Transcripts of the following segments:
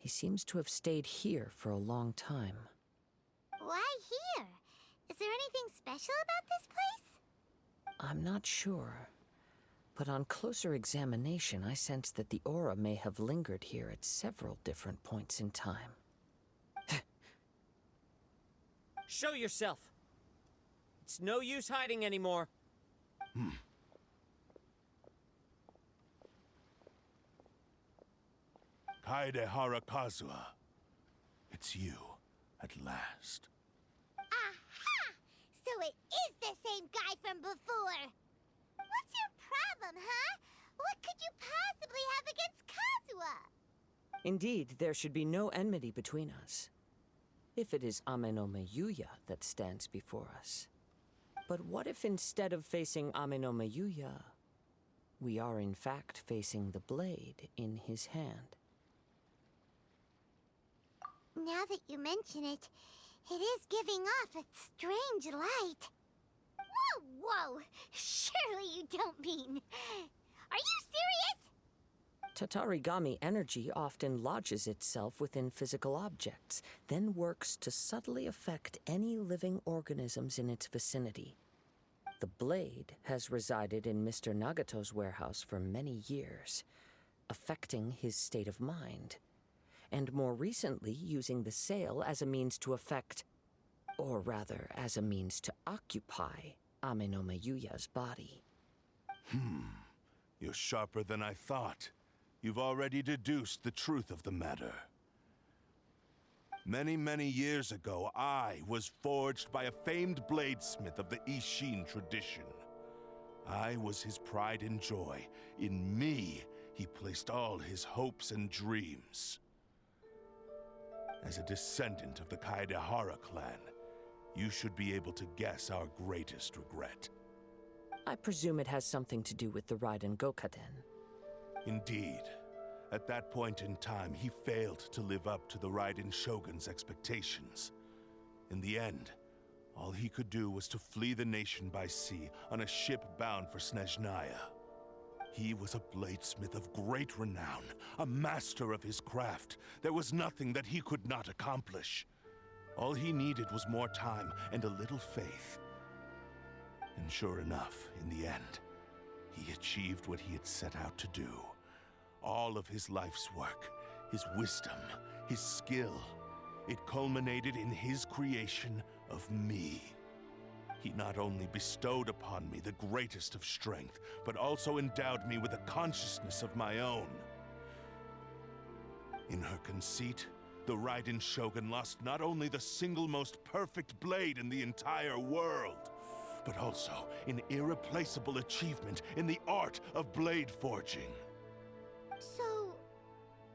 He seems to have stayed here for a long time. Why here? Is there anything special about this place? I'm not sure. But on closer examination, I sense that the aura may have lingered here at several different points in time. Show yourself! It's no use hiding anymore. Kaede Harakazua. It's you, at last. Aha! So it is the same guy from before! What's your problem, huh? What could you possibly have against Kazuha? Indeed, there should be no enmity between us. If it is Ame-no-me Yuya that stands before us. But what if instead of facing Ame-no-me Yuya, we are in fact facing the blade in his hand? Now that you mention it, it is giving off a strange light. Whoa, whoa! Surely you don't mean... Are you serious? Tatarigami energy often lodges itself within physical objects, then works to subtly affect any living organisms in its vicinity. The blade has resided in Mr. Nagato's warehouse for many years, affecting his state of mind, and more recently using the sale as a means to affect, or rather as a means to occupy, Ame-no-me Yuya's body. You're sharper than I thought. You've already deduced the truth of the matter. Many, many years ago, I was forged by a famed bladesmith of the Ishin tradition. I was his pride and joy. In me, he placed all his hopes and dreams. As a descendant of the Kaedehara clan, you should be able to guess our greatest regret. I presume it has something to do with the Raiden Gokaden. Indeed. At that point in time, he failed to live up to the Raiden Shogun's expectations. In the end, all he could do was to flee the nation by sea on a ship bound for Snezhnaya. He was a bladesmith of great renown, a master of his craft. There was nothing that he could not accomplish. All he needed was more time and a little faith. And sure enough, in the end, he achieved what he had set out to do. All of his life's work, his wisdom, his skill, it culminated in his creation of me. He not only bestowed upon me the greatest of strength, but also endowed me with a consciousness of my own. In her conceit, the Raiden Shogun lost not only the single most perfect blade in the entire world, but also an irreplaceable achievement in the art of blade forging. So...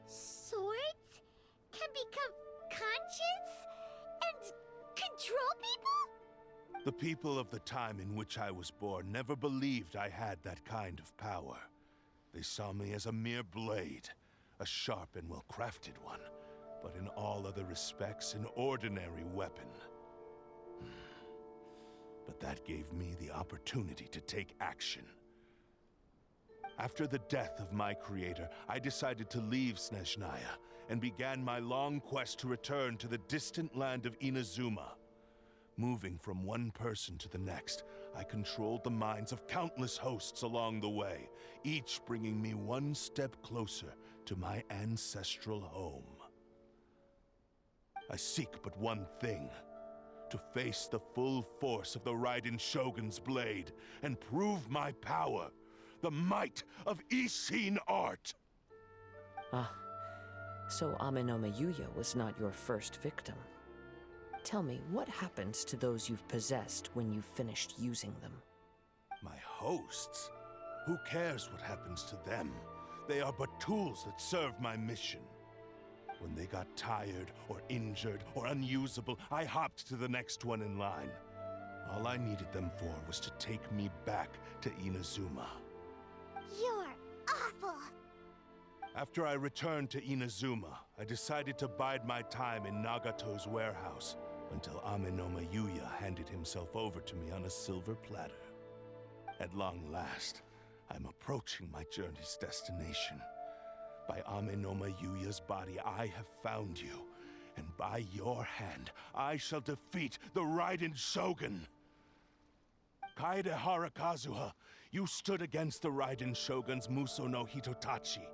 swords can become conscious and control people? The people of the time in which I was born never believed I had that kind of power. They saw me as a mere blade, a sharp and well-crafted one, but in all other respects an ordinary weapon. But that gave me the opportunity to take action. After the death of my creator, I decided to leave Snezhnaya and began my long quest to return to the distant land of Inazuma. Moving from one person to the next, I controlled the minds of countless hosts along the way, each bringing me one step closer to my ancestral home. I seek but one thing: to face the full force of the Raiden Shogun's blade and prove my power, the might of Ishin art. Ah, so Ame-no-me Yuya was not your first victim. Tell me, what happens to those you've possessed when you've finished using them? My hosts? Who cares what happens to them? They are but tools that serve my mission. When they got tired, or injured, or unusable, I hopped to the next one in line. All I needed them for was to take me back to Inazuma. You're awful! After I returned to Inazuma, I decided to bide my time in Nagato's warehouse until Ame-no-me Yuya handed himself over to me on a silver platter. At long last, I'm approaching my journey's destination. By Amenoma Yuya's body, I have found you. And by your hand, I shall defeat the Raiden Shogun. Kaede Harakazuha, you stood against the Raiden Shogun's Muso no Hitotachi.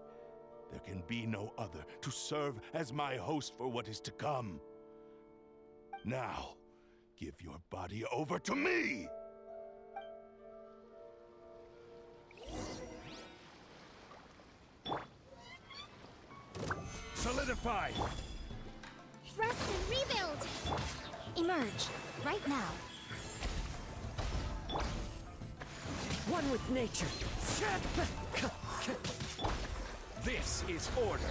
There can be no other to serve as my host for what is to come. Now, give your body over to me! Solidify! Thrust and rebuild! Emerge, right now. One with nature. This is order.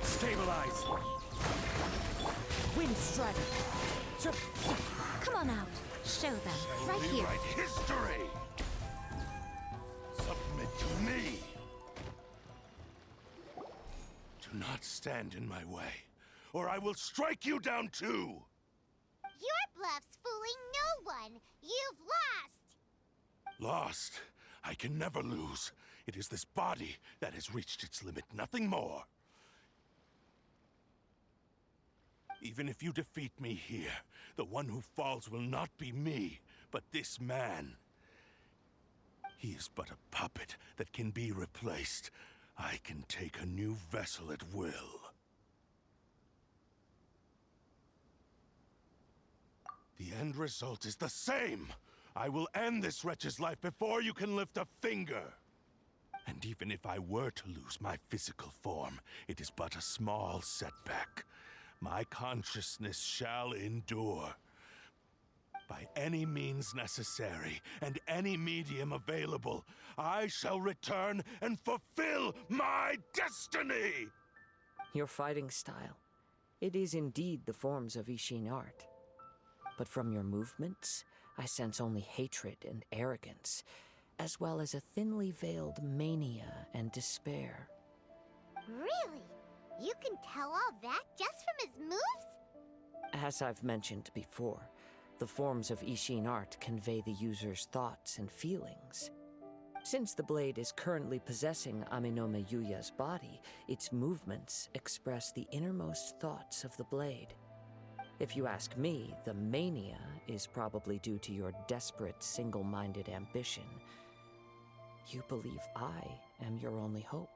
Stabilize. Wind Strider. Come on out. Show them, right here. Rewrite history! Submit to me! Do not stand in my way, or I will strike you down too! Your bluff's fooling no one. You've lost. Lost? I can never lose. It is this body that has reached its limit, nothing more. Even if you defeat me here, the one who falls will not be me, but this man. He is but a puppet that can be replaced. I can take a new vessel at will. The end result is the same! I will end this wretch's life before you can lift a finger! And even if I were to lose my physical form, it is but a small setback. My consciousness shall endure. By any means necessary, and any medium available, I shall return and fulfill my destiny! Your fighting style. It is indeed the forms of Ishin art. But from your movements, I sense only hatred and arrogance, as well as a thinly veiled mania and despair. Really? You can tell all that just from his moves? As I've mentioned before, the forms of Ishin art convey the user's thoughts and feelings. Since the blade is currently possessing Amenoma Yuya's body, its movements express the innermost thoughts of the blade. If you ask me, the mania is probably due to your desperate, single-minded ambition. You believe I am your only hope.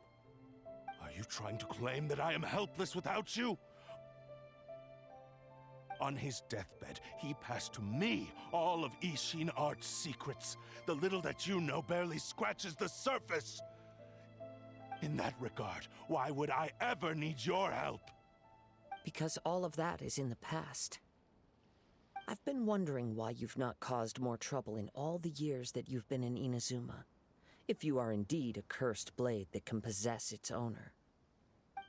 Are you trying to claim that I am helpless without you? On his deathbed, he passed to me all of Ishin Art's secrets. The little that you know barely scratches the surface. In that regard, why would I ever need your help? Because all of that is in the past. I've been wondering why you've not caused more trouble in all the years that you've been in Inazuma. If you are indeed a cursed blade that can possess its owner.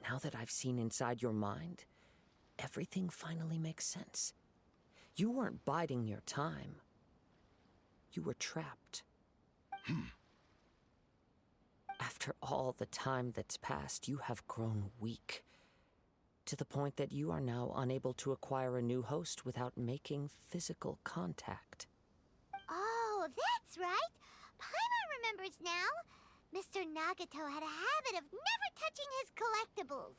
Now that I've seen inside your mind, everything finally makes sense. You weren't biding your time. You were trapped. After all the time that's passed, you have grown weak. To the point that you are now unable to acquire a new host without making physical contact. Oh, that's right. Paimon remembers now. Mr. Nagato had a habit of never touching his collectibles.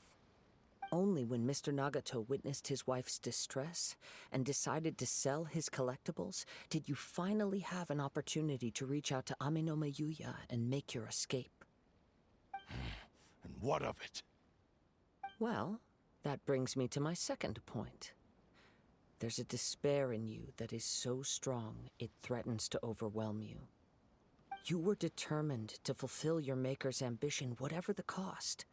Only when Mr. Nagato witnessed his wife's distress and decided to sell his collectibles did you finally have an opportunity to reach out to Amenoma Yuya and make your escape. And what of it? Well, that brings me to my second point. There's a despair in you that is so strong it threatens to overwhelm you. You were determined to fulfill your maker's ambition, whatever the cost.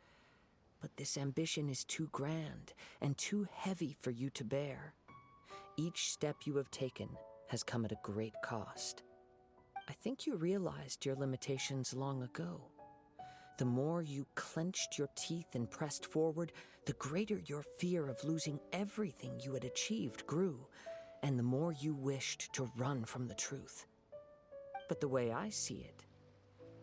But this ambition is too grand and too heavy for you to bear. Each step you have taken has come at a great cost. I think you realized your limitations long ago. The more you clenched your teeth and pressed forward, the greater your fear of losing everything you had achieved grew, and the more you wished to run from the truth. But the way I see it,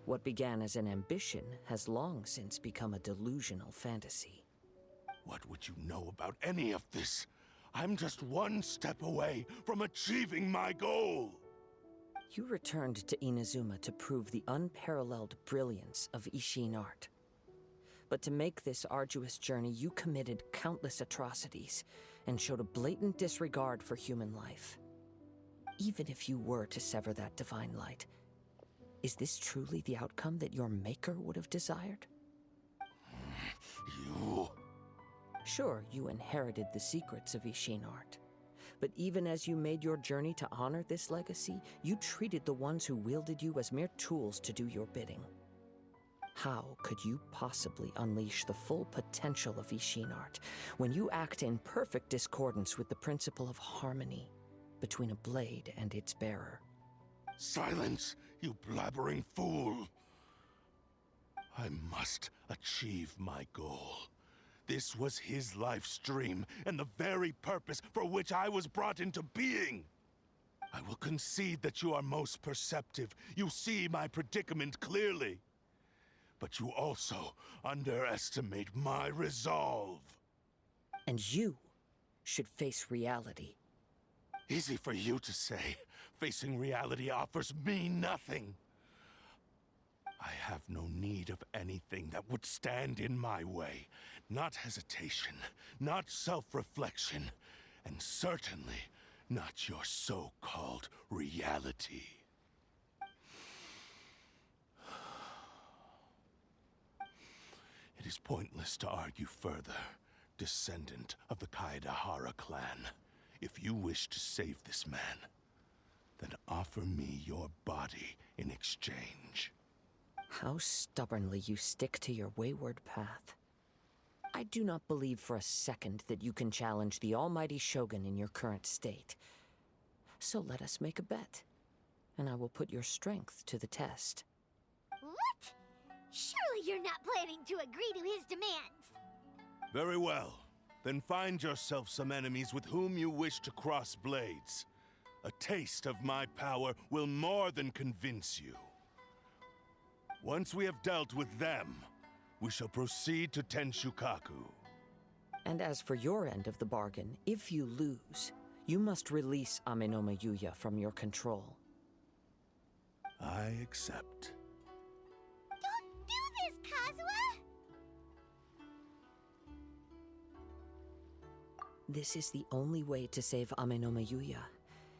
what began as an ambition has long since become a delusional fantasy. What would you know about any of this? I'm just one step away from achieving my goal. You returned to Inazuma to prove the unparalleled brilliance of Ishin art. But to make this arduous journey, you committed countless atrocities and showed a blatant disregard for human life. Even if you were to sever that divine light, is this truly the outcome that your maker would have desired? You... Sure, you inherited the secrets of Ishin art. But even as you made your journey to honor this legacy, you treated the ones who wielded you as mere tools to do your bidding. How could you possibly unleash the full potential of Ishin art when you act in perfect discordance with the principle of harmony between a blade and its bearer? Silence, you blabbering fool! I must achieve my goal. This was his life's dream, and the very purpose for which I was brought into being. I will concede that you are most perceptive. You see my predicament clearly. But you also underestimate my resolve. And you should face reality. Easy for you to say. Facing reality offers me nothing. I have no need of anything that would stand in my way. Not hesitation, not self-reflection, and certainly not your so-called reality. It is pointless to argue further, descendant of the Kaedahara clan. If you wish to save this man, then offer me your body in exchange. How stubbornly you stick to your wayward path. I do not believe for a second that you can challenge the almighty Shogun in your current state. So let us make a bet, and I will put your strength to the test. What? Surely you're not planning to agree to his demands. Very well. Then find yourself some enemies with whom you wish to cross blades. A taste of my power will more than convince you. Once we have dealt with them, we shall proceed to Tenshukaku. And as for your end of the bargain, if you lose, you must release Amenoma Yuya from your control. I accept. Don't do this, Kazuha! This is the only way to save Amenoma Yuya.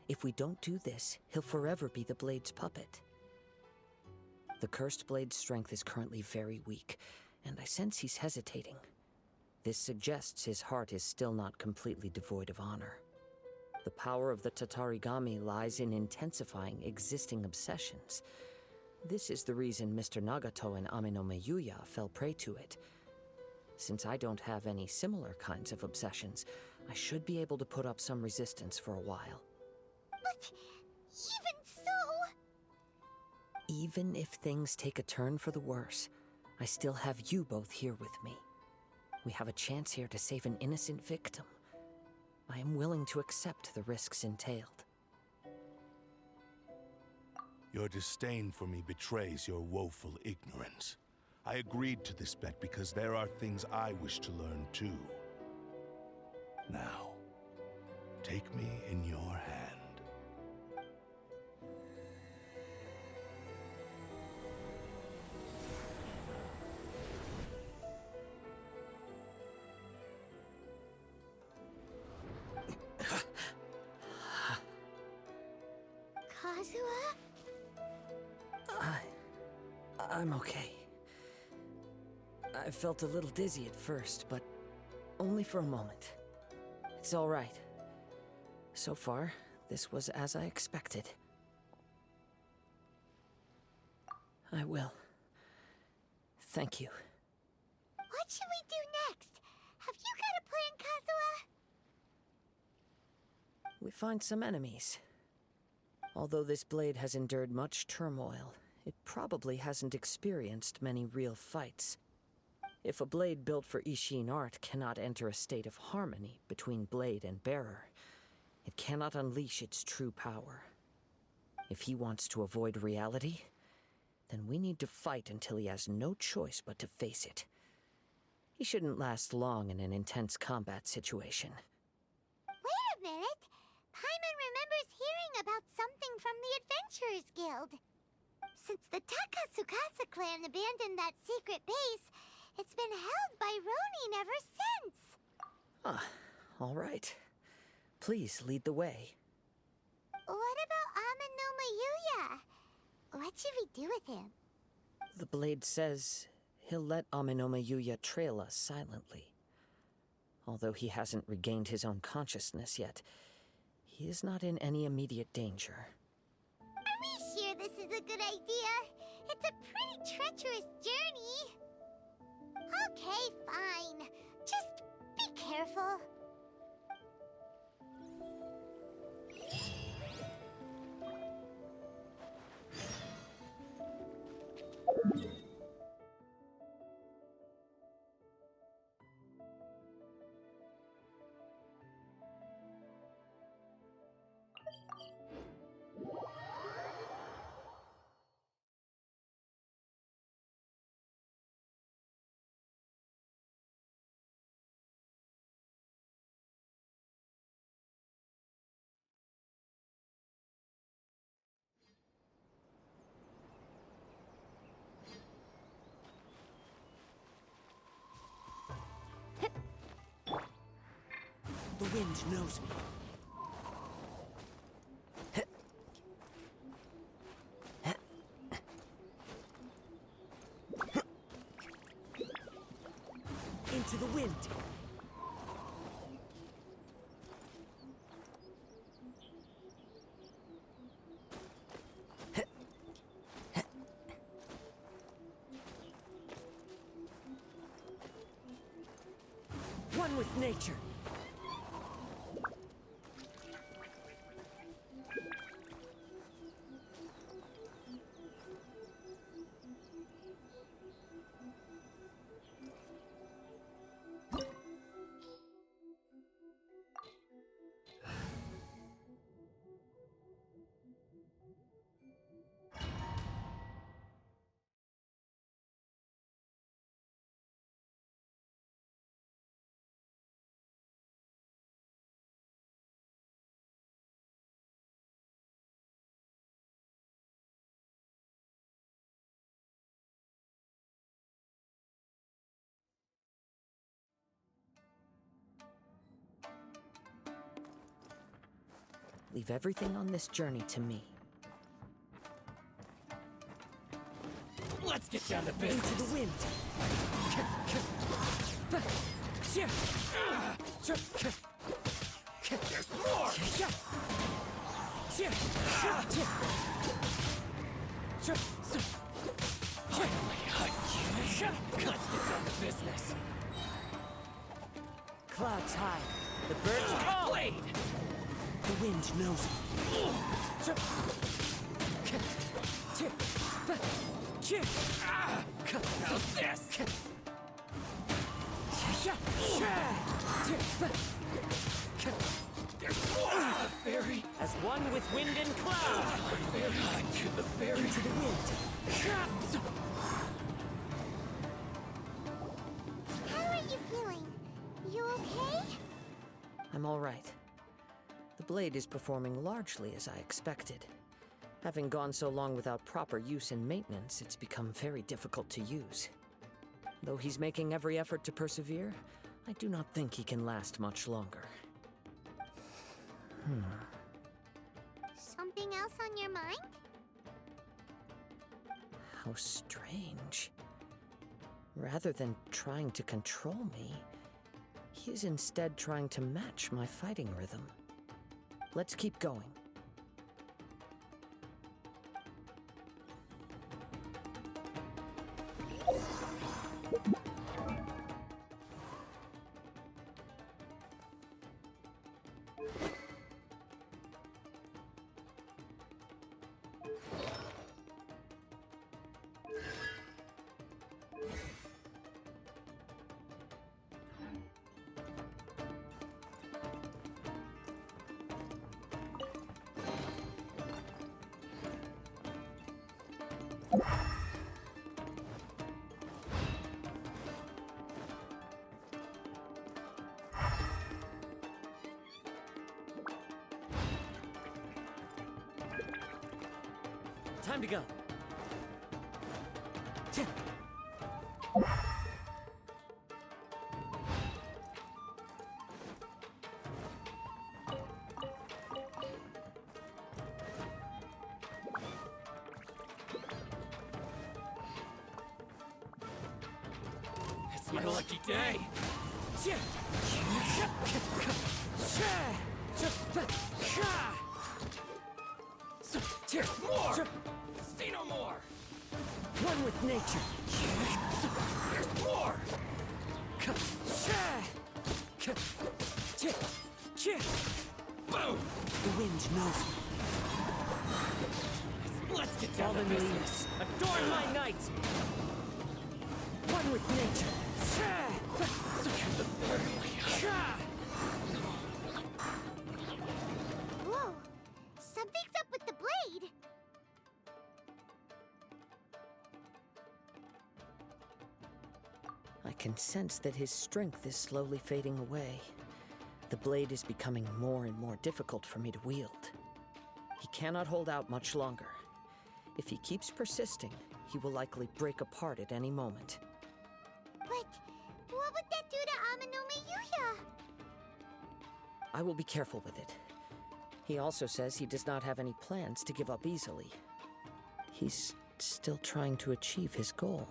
If we don't do this, he'll forever be the Blade's puppet. The Cursed Blade's strength is currently very weak, and I sense he's hesitating. This suggests his heart is still not completely devoid of honor. The power of the Tatarigami lies in intensifying existing obsessions. This is the reason Mr. Nagato and Amenoma Yuya fell prey to it. Since I don't have any similar kinds of obsessions, I should be able to put up some resistance for a while. But even so... Even if things take a turn for the worse, I still have you both here with me. We have a chance here to save an innocent victim. I am willing to accept the risks entailed. Your disdain for me betrays your woeful ignorance. I agreed to this bet because there are things I wish to learn too. Now, take me in your hand. Kazuha? I'm okay. I felt a little dizzy at first, but only for a moment. It's all right. So far, this was as I expected. I will. Thank you. What should we do next? Have you got a plan, Kazuha? We find some enemies. Although this blade has endured much turmoil, it probably hasn't experienced many real fights. If a blade built for Ishin art cannot enter a state of harmony between blade and bearer, it cannot unleash its true power. If he wants to avoid reality, then we need to fight until he has no choice but to face it. He shouldn't last long in an intense combat situation. Wait a minute! Paimon remembers hearing about something from the adventurers failed. Since the Takasukasa clan abandoned that secret base, it's been held by Ronin ever since. Ah, all right. Please lead the way. What about Amanoma Yuya? What should we do with him? The blade says he'll let Aminoma Yuya trail us silently. Although he hasn't regained his own consciousness yet, he is not in any immediate danger. Are we sure this is a good idea? It's a pretty treacherous journey. Okay, fine. Just be careful. The wind knows me. Into the wind. One with nature. Leave everything on this journey to me. Let's get down to business. Into the wind. There's more! Finally, let's get down to business. Clouds high. The birds call. Blade! The wind knows me. How's this? There's more! The fairy! As one with wind and cloud. To the fairy! Into the wind. How are you feeling? You okay? I'm all right. The blade is performing largely as I expected. Having gone so long without proper use and maintenance, it's become very difficult to use. Though he's making every effort to persevere, I do not think he can last much longer. Something else on your mind? How strange. Rather than trying to control me, he is instead trying to match my fighting rhythm. Let's keep going. Time to go. It's my lucky day. More! See no more! One with nature. There's more! Boom! The wind knows me. Let's get down to Fallen business. leaves. Adorn my night! One with nature. Whoa! Something's up with the blade! I can sense that his strength is slowly fading away. The blade is becoming more and more difficult for me to wield. He cannot hold out much longer. If he keeps persisting, he will likely break apart at any moment. But what would that do to Amanome Yuya? I will be careful with it. He also says he does not have any plans to give up easily. He's still trying to achieve his goal.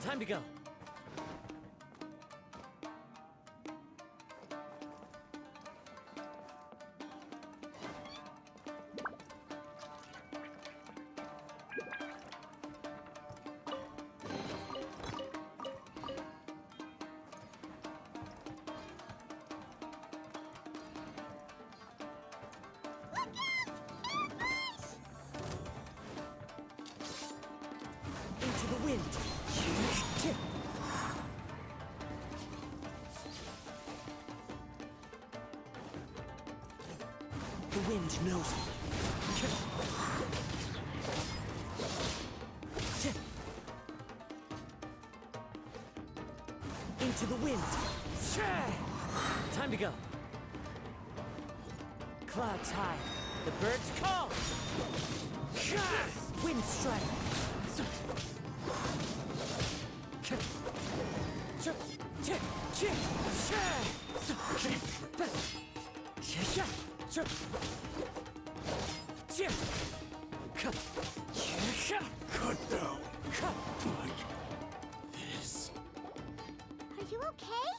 Time to go. Into the wind! The wind knows me. Into the wind! Time to go. Clouds high. The birds call. Wind strike! Cut down. Like this. Are you okay?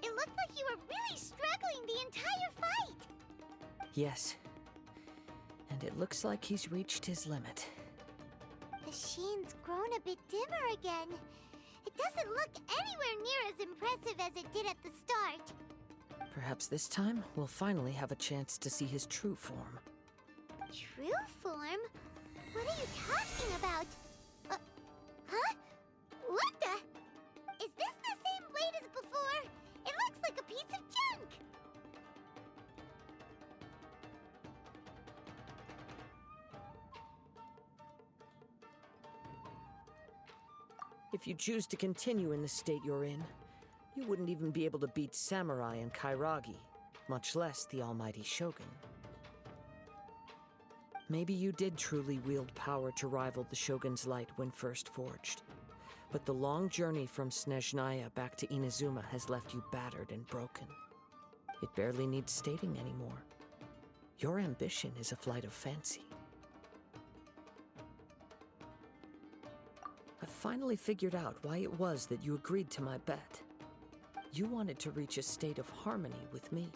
It looked like you were really struggling the entire fight! Yes. And it looks like he's reached his limit. The sheen's grown a bit dimmer again. It doesn't look anywhere near as impressive as it did at the start. Perhaps this time we'll finally have a chance to see his true form. True form? What are you talking about? Huh? What the? Is this the same blade as before? It looks like a piece of junk! If you choose to continue in the state you're in, you wouldn't even be able to beat Samurai and Kairagi, much less the almighty Shogun. Maybe you did truly wield power to rival the Shogun's light when first forged. But the long journey from Snezhnaya back to Inazuma has left you battered and broken. It barely needs stating anymore. Your ambition is a flight of fancy. I finally figured out why it was that you agreed to my bet. You wanted to reach a state of harmony with me.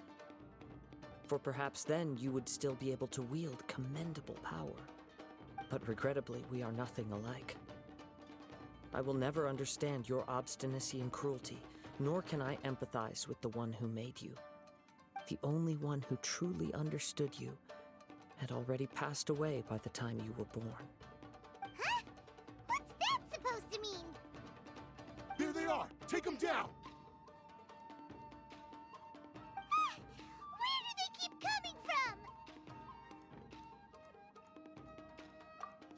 For perhaps then you would still be able to wield commendable power. But regrettably, we are nothing alike. I will never understand your obstinacy and cruelty, nor can I empathize with the one who made you. the only one who truly understood you, had already passed away by the time you were born. Huh? What's that supposed to mean? There they are! Take them down! Where do they keep coming from?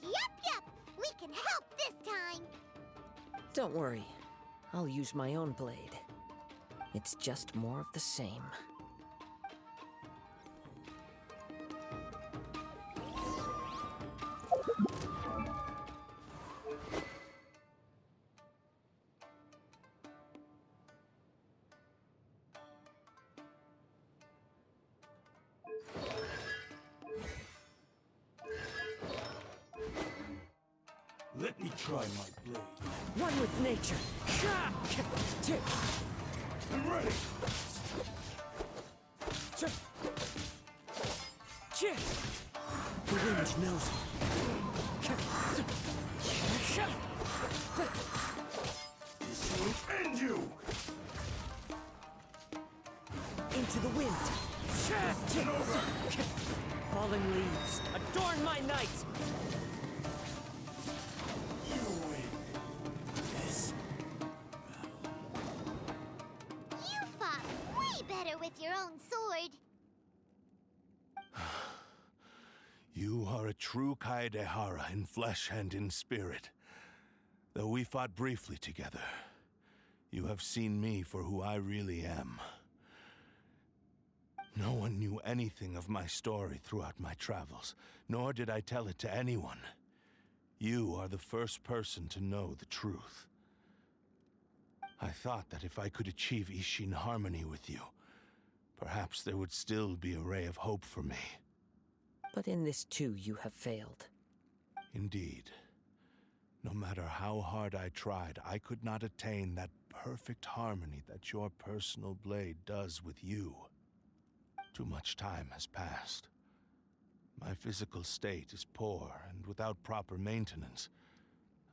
Yup, we can help this time. Don't worry, I'll use my own blade. It's just more of the same. Let me try my blade. One with nature. I'm ready! The wind knows me. This will end you! Into the wind. Get over! Falling leaves, adorn my night! You win. This You fought way better with your own sword. You are a true Kaedehara in flesh and in spirit. Though we fought briefly together, you have seen me for who I really am. No one knew anything of my story throughout my travels, nor did I tell it to anyone. You are the first person to know the truth. I thought that if I could achieve Ishin harmony with you, perhaps there would still be a ray of hope for me. But in this too, you have failed. Indeed. No matter how hard I tried, I could not attain that perfect harmony that your personal blade does with you. Too much time has passed. My physical state is poor, and without proper maintenance,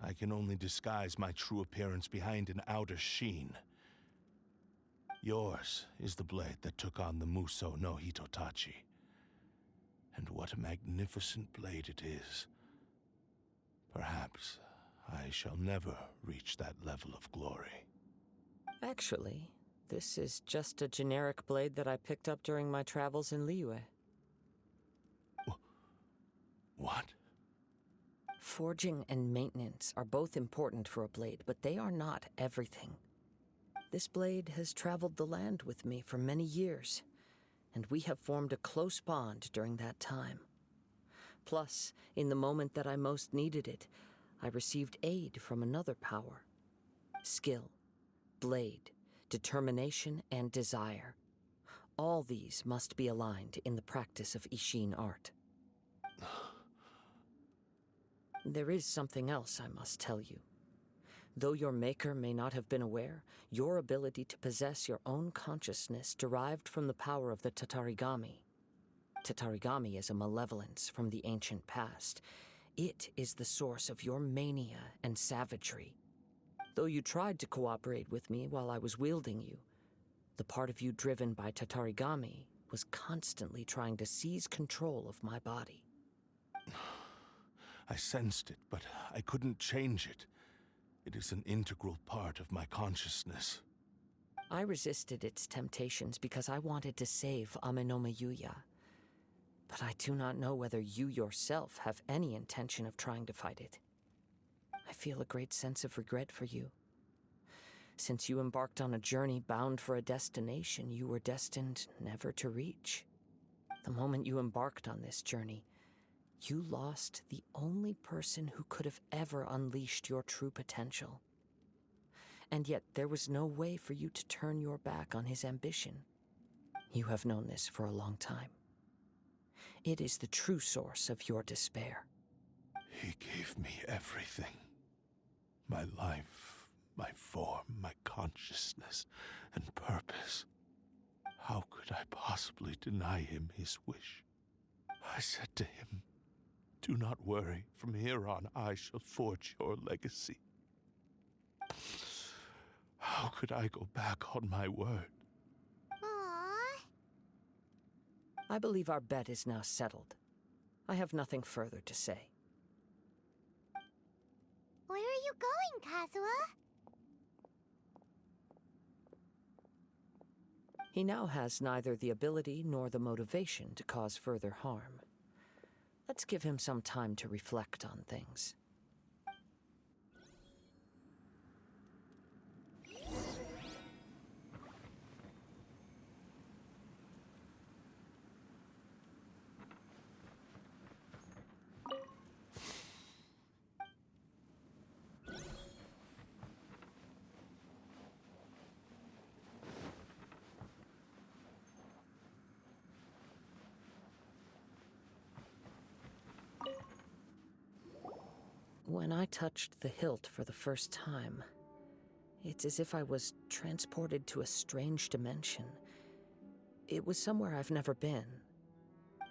I can only disguise my true appearance behind an outer sheen. Yours is the blade that took on the Muso no Hitotachi. And what a magnificent blade it is. Perhaps I shall never reach that level of glory. Actually, this is just a generic blade that I picked up during my travels in Liyue. What? Forging and maintenance are both important for a blade, but they are not everything. This blade has traveled the land with me for many years, and we have formed a close bond during that time. Plus, in the moment that I most needed it, I received aid from another power. Skill, blade, determination, and desire. All these must be aligned in the practice of Ishin art. There is something else I must tell you. Though your maker may not have been aware, your ability to possess your own consciousness derived from the power of the Tatarigami. Tatarigami is a malevolence from the ancient past. It is the source of your mania and savagery. Though you tried to cooperate with me while I was wielding you, the part of you driven by Tatarigami was constantly trying to seize control of my body. I sensed it, but I couldn't change it. It is an integral part of my consciousness. I resisted its temptations because I wanted to save Amenome Yuya. But I do not know whether you yourself have any intention of trying to fight it. I feel a great sense of regret for you. Since you embarked on a journey bound for a destination you were destined never to reach. The moment you embarked on this journey, you lost the only person who could have ever unleashed your true potential. And yet there was no way for you to turn your back on his ambition. You have known this for a long time. It is the true source of your despair. He gave me everything. My life, my form, my consciousness, and purpose. How could I possibly deny him his wish? I said to him, "Do not worry. From here on, I shall forge your legacy." How could I go back on my word? Aww. I believe our bet is now settled. I have nothing further to say. Where are you going, Kazuha? He now has neither the ability nor the motivation to cause further harm. Let's give him some time to reflect on things. When I touched the hilt for the first time, it's as if I was transported to a strange dimension. It was somewhere I've never been.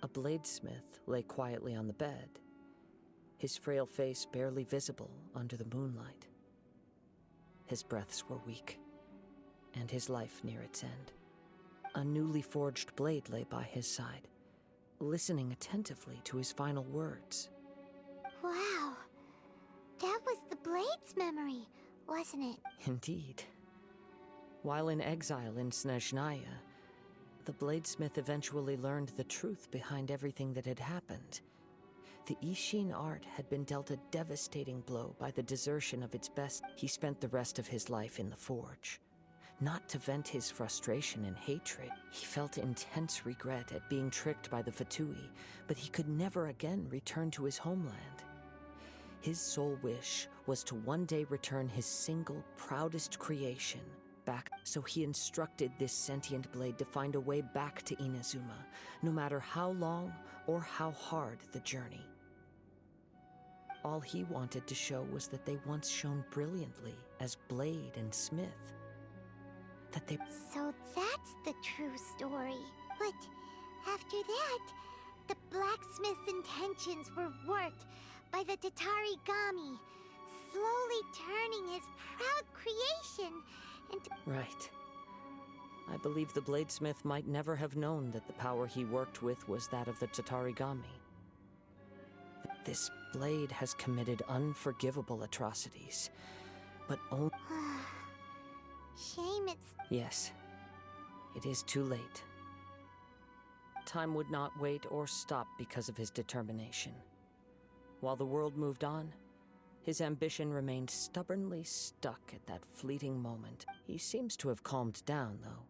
A bladesmith lay quietly on the bed, his frail face barely visible under the moonlight. His breaths were weak, and his life near its end. A newly forged blade lay by his side, listening attentively to his final words. Wow. That was the Blade's memory, wasn't it? Indeed. While in exile in Snezhnaya, the bladesmith eventually learned the truth behind everything that had happened. The Ishin art had been dealt a devastating blow by the desertion of its best. He spent the rest of his life in the forge. Not to vent his frustration and hatred, he felt intense regret at being tricked by the Fatui, but he could never again return to his homeland. His sole wish was to one day return his single, proudest creation back, so he instructed this sentient blade to find a way back to Inazuma, no matter how long or how hard the journey. All he wanted to show was that they once shone brilliantly as blade and smith. That they... So that's the true story. But after that, the blacksmith's intentions were worked by the Tatarigami, slowly turning his proud creation into... Right. I believe the bladesmith might never have known that the power he worked with was that of the Tatarigami. This blade has committed unforgivable atrocities, but only... Shame it's... Yes, it is too late. Time would not wait or stop because of his determination. While the world moved on, his ambition remained stubbornly stuck at that fleeting moment. He seems to have calmed down, though.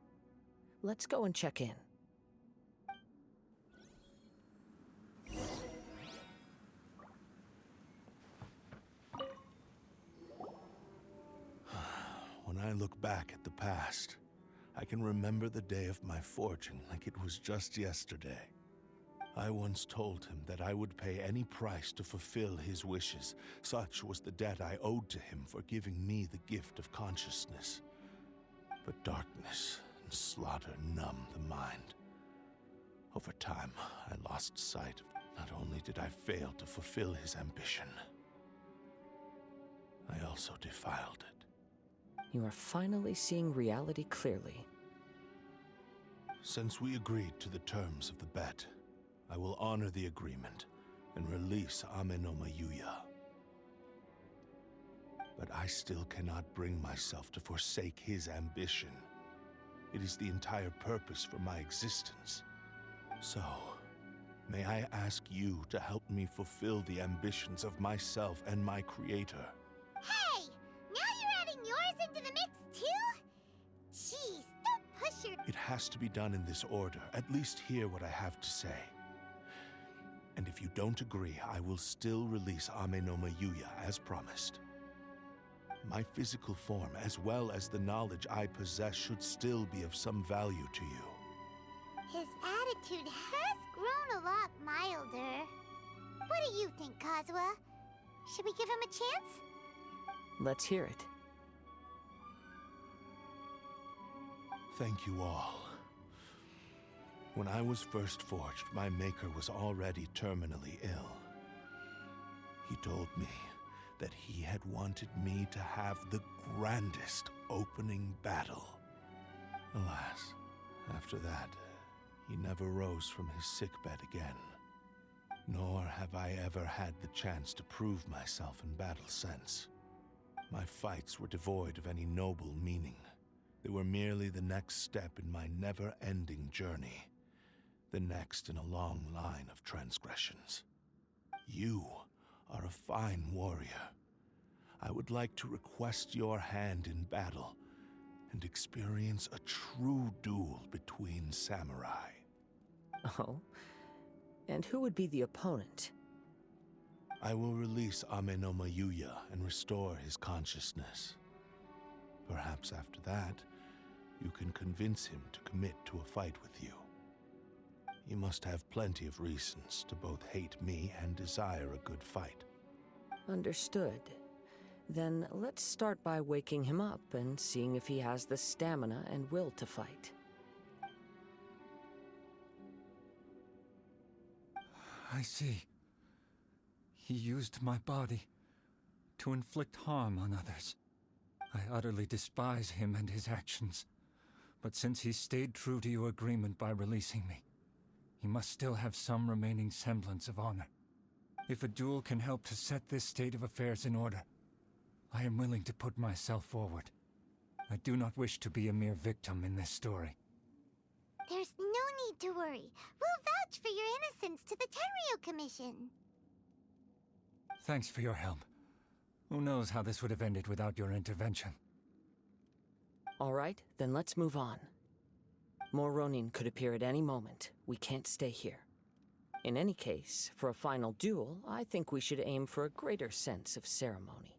Let's go and check in. When I look back at the past, I can remember the day of my forging like it was just yesterday. I once told him that I would pay any price to fulfill his wishes. Such was the debt I owed to him for giving me the gift of consciousness. But darkness and slaughter numbed the mind. Over time, I lost sight of... Not only did I fail to fulfill his ambition, I also defiled it. You are finally seeing reality clearly. Since we agreed to the terms of the bet, I will honor the agreement and release Ame no Mayuya. But I still cannot bring myself to forsake his ambition. It is the entire purpose for my existence. So, may I ask you to help me fulfill the ambitions of myself and my creator? Hey! Now you're adding yours into the mix, too? Jeez, don't push your... It has to be done in this order. At least hear what I have to say. And if you don't agree, I will still release Ame no Mayuya as promised. My physical form, as well as the knowledge I possess, should still be of some value to you. His attitude has grown a lot milder. What do you think, Kazuha? Should we give him a chance? Let's hear it. Thank you all. When I was first forged, my maker was already terminally ill. He told me that he had wanted me to have the grandest opening battle. Alas, after that, He never rose from his sickbed again. Nor have I ever had the chance to prove myself in battle since. My fights were devoid of any noble meaning. They were merely the next step in my never-ending journey. The next in a long line of transgressions. You are a fine warrior. I would like to request your hand in battle and experience a true duel between samurai. Oh? And who would be the opponent? I will release Ame no Mayuya and restore his consciousness. Perhaps after that, you can convince him to commit to a fight with you. He must have plenty of reasons to both hate me and desire a good fight. Understood. Then let's start by waking him up and seeing if he has the stamina and will to fight. I see. He used my body to inflict harm on others. I utterly despise him and his actions. But since he stayed true to your agreement by releasing me, he must still have some remaining semblance of honor. If a duel can help to set this state of affairs in order, I am willing to put myself forward. I do not wish to be a mere victim in this story. There's no need to worry. We'll vouch for your innocence to the Terrio Commission. Thanks for your help. Who knows how this would have ended without your intervention? All right, then let's move on. More Ronin could appear at any moment. We can't stay here. In any case, for a final duel, I think we should aim for a greater sense of ceremony.